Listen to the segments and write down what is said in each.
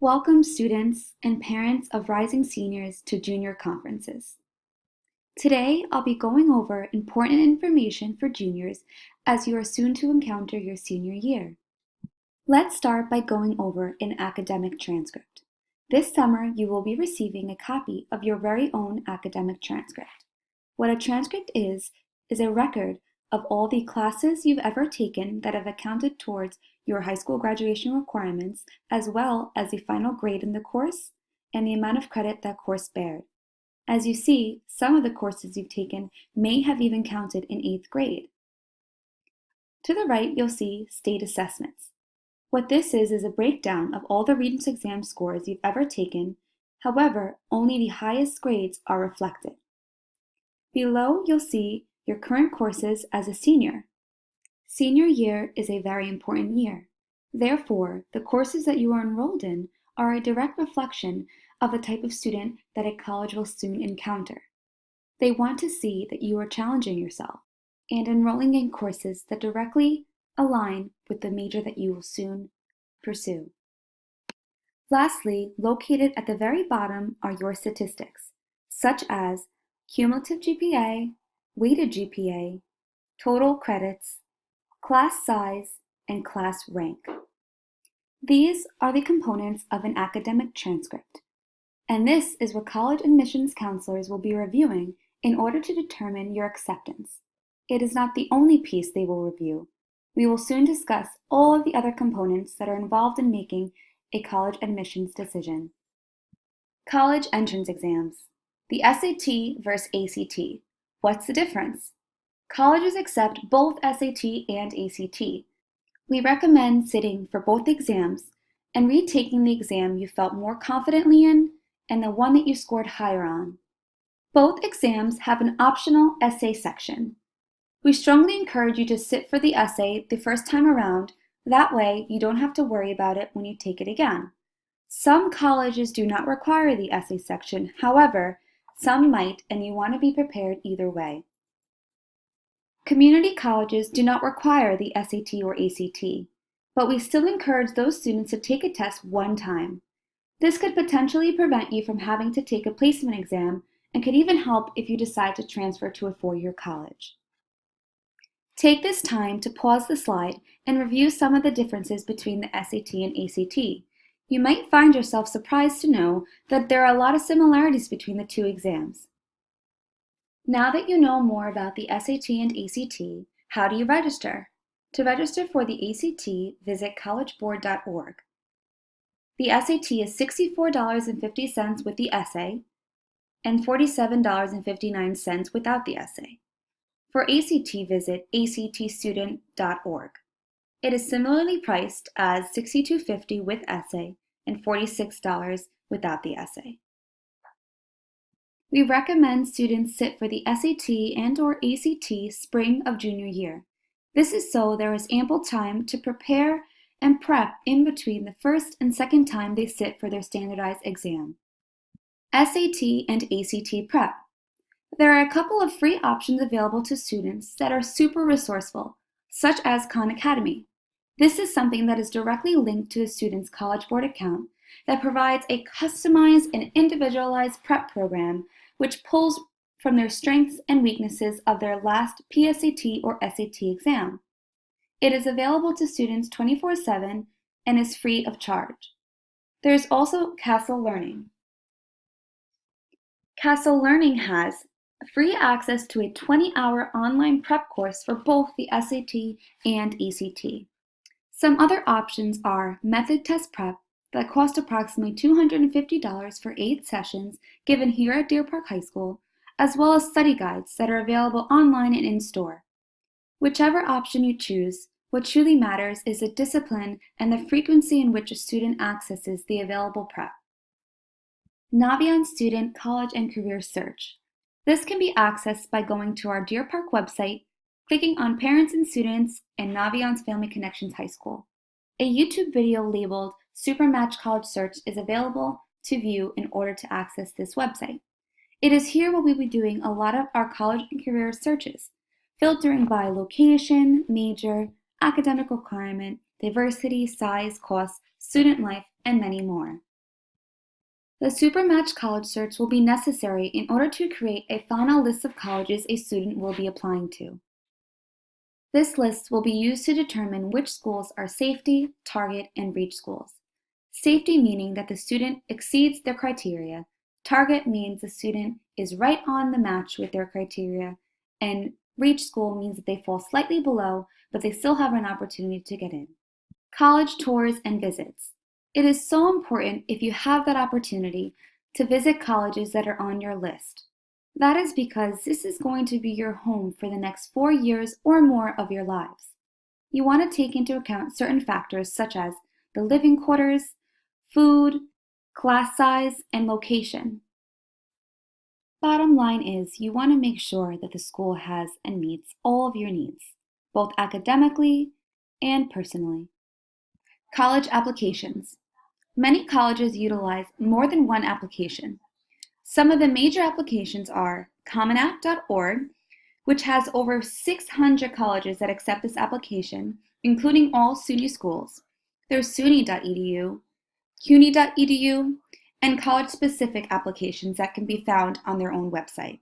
Welcome students and parents of rising seniors to junior conferences. Today, I'll be going over important information for juniors as you are soon to encounter your senior year. Let's start by going over an academic transcript. This summer, you will be receiving a copy of your very own academic transcript. What a transcript is a record of all the classes you've ever taken that have accounted towards your high school graduation requirements, as well as the final grade in the course and the amount of credit that course bared. As you see, some of the courses you've taken may have even counted in 8th grade. To the right, you'll see state assessments. What this is a breakdown of all the Regents exam scores you've ever taken. However, only the highest grades are reflected. Below, you'll see your current courses as a senior. Senior year is a very important year. Therefore, the courses that you are enrolled in are a direct reflection of the type of student that a college will soon encounter. They want to see that you are challenging yourself and enrolling in courses that directly align with the major that you will soon pursue. Lastly, located at the very bottom are your statistics, such as cumulative GPA, weighted GPA, total credits, class size, and class rank. These are the components of an academic transcript, and this is what college admissions counselors will be reviewing in order to determine your acceptance. It is not the only piece they will review. We will soon discuss all of the other components that are involved in making a college admissions decision. College entrance exams. The SAT versus ACT. What's the difference? Colleges accept both SAT and ACT. We recommend sitting for both exams and retaking the exam you felt more confidently in and the one that you scored higher on. Both exams have an optional essay section. We strongly encourage you to sit for the essay the first time around. That way, you don't have to worry about it when you take it again. Some colleges do not require the essay section. However, some might, and you want to be prepared either way. Community colleges do not require the SAT or ACT, but we still encourage those students to take a test one time. This could potentially prevent you from having to take a placement exam and could even help if you decide to transfer to a four-year college. Take this time to pause the slide and review some of the differences between the SAT and ACT. You might find yourself surprised to know that there are a lot of similarities between the two exams. Now that you know more about the SAT and ACT, how do you register? To register for the ACT, visit collegeboard.org. The SAT is $64.50 with the essay and $47.59 without the essay. For ACT, visit actstudent.org. It is similarly priced as $62.50 with essay and $46 without the essay. We recommend students sit for the SAT and/or ACT spring of junior year. This is so there is ample time to prepare and prep in between the first and second time they sit for their standardized exam. SAT and ACT prep. There are a couple of free options available to students that are super resourceful, such as Khan Academy. This is something that is directly linked to a student's College Board account that provides a customized and individualized prep program which pulls from their strengths and weaknesses of their last PSAT or SAT exam. It is available to students 24/7 and is free of charge. There is also Castle Learning. Castle Learning has free access to a 20-hour online prep course for both the SAT and ACT. Some other options are Method Test Prep that cost approximately $250 for 8 sessions given here at Deer Park High School, as well as study guides that are available online and in-store. Whichever option you choose, what truly matters is the discipline and the frequency in which a student accesses the available prep. Naviance Student College and Career Search. This can be accessed by going to our Deer Park website, clicking on Parents and Students and Naviance Family Connections High School. A YouTube video labeled Supermatch College Search is available to view in order to access this website. It is here where we'll be doing a lot of our college and career searches, filtering by location, major, academic requirement, diversity, size, cost, student life, and many more. The Supermatch College Search will be necessary in order to create a final list of colleges a student will be applying to. This list will be used to determine which schools are safety, target, and reach schools. Safety meaning that the student exceeds their criteria. Target means the student is right on the match with their criteria, and reach school means that they fall slightly below, but they still have an opportunity to get in. College tours and visits. It is so important if you have that opportunity to visit colleges that are on your list. That is because this is going to be your home for the next 4 years or more of your lives. You want to take into account certain factors such as the living quarters, food, class size, and location. Bottom line is you want to make sure that the school has and meets all of your needs, both academically and personally. College applications. Many colleges utilize more than one application. Some of the major applications are commonapp.org, which has over 600 colleges that accept this application, including all SUNY schools. There's SUNY.edu, CUNY.edu, and college-specific applications that can be found on their own website.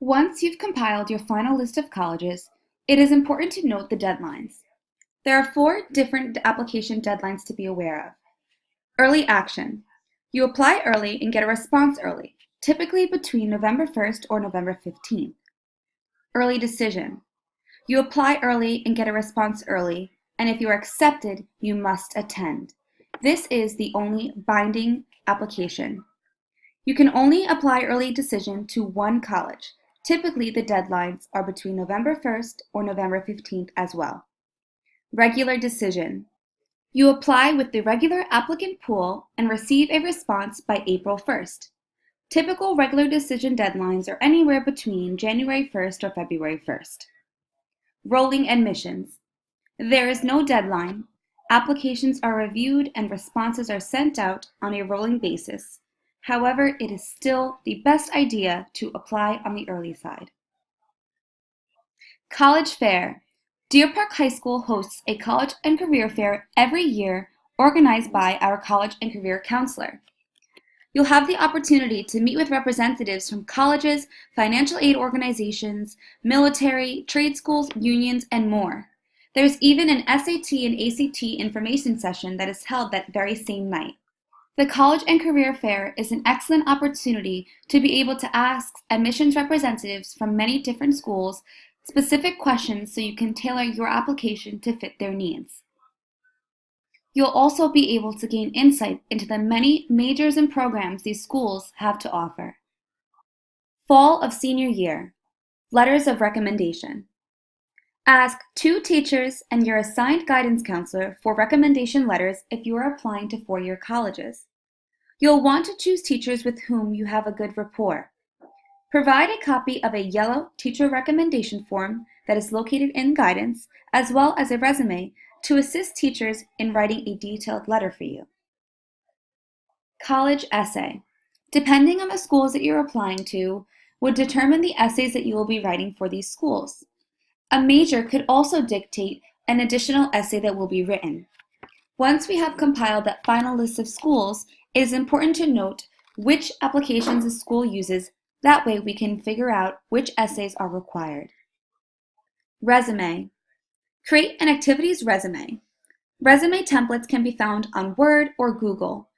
Once you've compiled your final list of colleges, it is important to note the deadlines. There are 4 different application deadlines to be aware of. Early action. You apply early and get a response early, typically between November 1st or November 15th. Early decision. You apply early and get a response early, and if you are accepted, you must attend. This is the only binding application. You can only apply early decision to one college. Typically, the deadlines are between November 1st or November 15th as well. Regular decision. You apply with the regular applicant pool and receive a response by April 1st. Typical regular decision deadlines are anywhere between January 1st or February 1st. Rolling admissions. There is no deadline. Applications are reviewed and responses are sent out on a rolling basis. However, it is still the best idea to apply on the early side. College Fair. Deer Park High School hosts a college and career fair every year organized by our college and career counselor. You'll have the opportunity to meet with representatives from colleges, financial aid organizations, military, trade schools, unions, and more. There's even an SAT and ACT information session that is held that very same night. The College and Career Fair is an excellent opportunity to be able to ask admissions representatives from many different schools specific questions so you can tailor your application to fit their needs. You'll also be able to gain insight into the many majors and programs these schools have to offer. Fall of senior year. Letters of recommendation. Ask 2 teachers and your assigned guidance counselor for recommendation letters if you are applying to 4-year colleges. You'll want to choose teachers with whom you have a good rapport. Provide a copy of a yellow teacher recommendation form that is located in guidance, as well as a resume to assist teachers in writing a detailed letter for you. College essay. Depending on the schools that you're applying to, would determine the essays that you will be writing for these schools. A major could also dictate an additional essay that will be written. Once we have compiled that final list of schools, it is important to note which applications the school uses. That way we can figure out which essays are required. Resume. Create an activities resume. Resume templates can be found on Word or Google.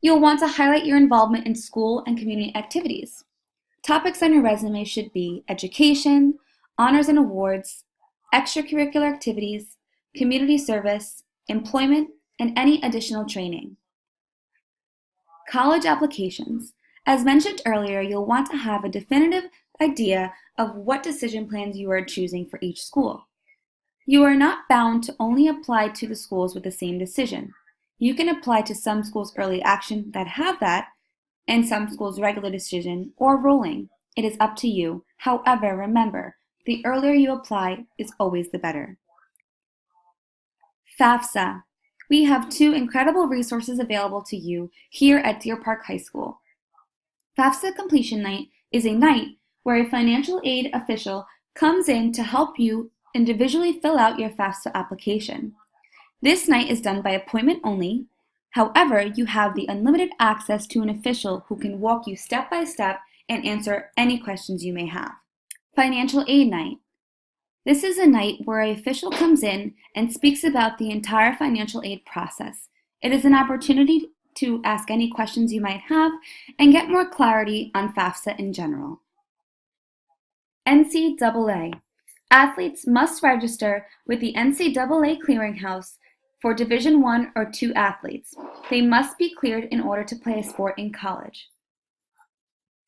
You'll want to highlight your involvement in school and community activities. Topics on your resume should be education, honors and awards, extracurricular activities, community service, employment, and any additional training. College applications. As mentioned earlier, you'll want to have a definitive idea of what decision plans you are choosing for each school. You are not bound to only apply to the schools with the same decision. You can apply to some schools early action that have that, and some schools regular decision or rolling. It is up to you. However, remember, the earlier you apply is always the better. FAFSA. We have 2 incredible resources available to you here at Deer Park High School. FAFSA Completion Night is a night where a financial aid official comes in to help you individually fill out your FAFSA application. This night is done by appointment only. However, you have the unlimited access to an official who can walk you step by step and answer any questions you may have. Financial Aid Night. This is a night where an official comes in and speaks about the entire financial aid process. It is an opportunity to ask any questions you might have and get more clarity on FAFSA in general. NCAA. Athletes must register with the NCAA Clearinghouse for Division I or II athletes. They must be cleared in order to play a sport in college.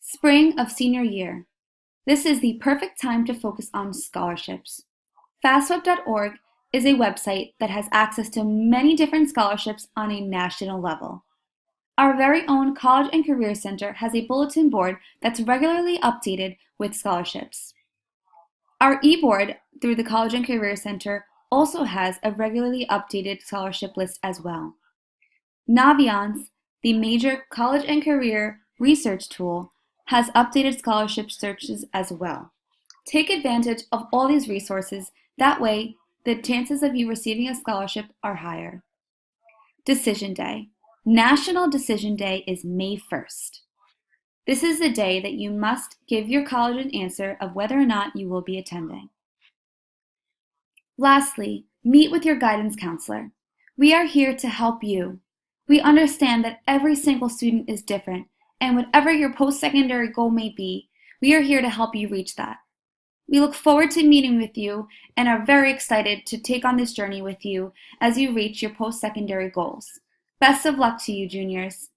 Spring of senior year. This is the perfect time to focus on scholarships. FAFSA.org is a website that has access to many different scholarships on a national level. Our very own College and Career Center has a bulletin board that's regularly updated with scholarships. Our e-board through the College and Career Center also has a regularly updated scholarship list as well. Naviance, the major college and career research tool, has updated scholarship searches as well. Take advantage of all these resources. That way, the chances of you receiving a scholarship are higher. Decision Day. National Decision Day is May 1st. This is the day that you must give your college an answer of whether or not you will be attending. Lastly, meet with your guidance counselor. We are here to help you. We understand that every single student is different, and whatever your post-secondary goal may be, we are here to help you reach that. We look forward to meeting with you and are very excited to take on this journey with you as you reach your post-secondary goals. Best of luck to you, juniors.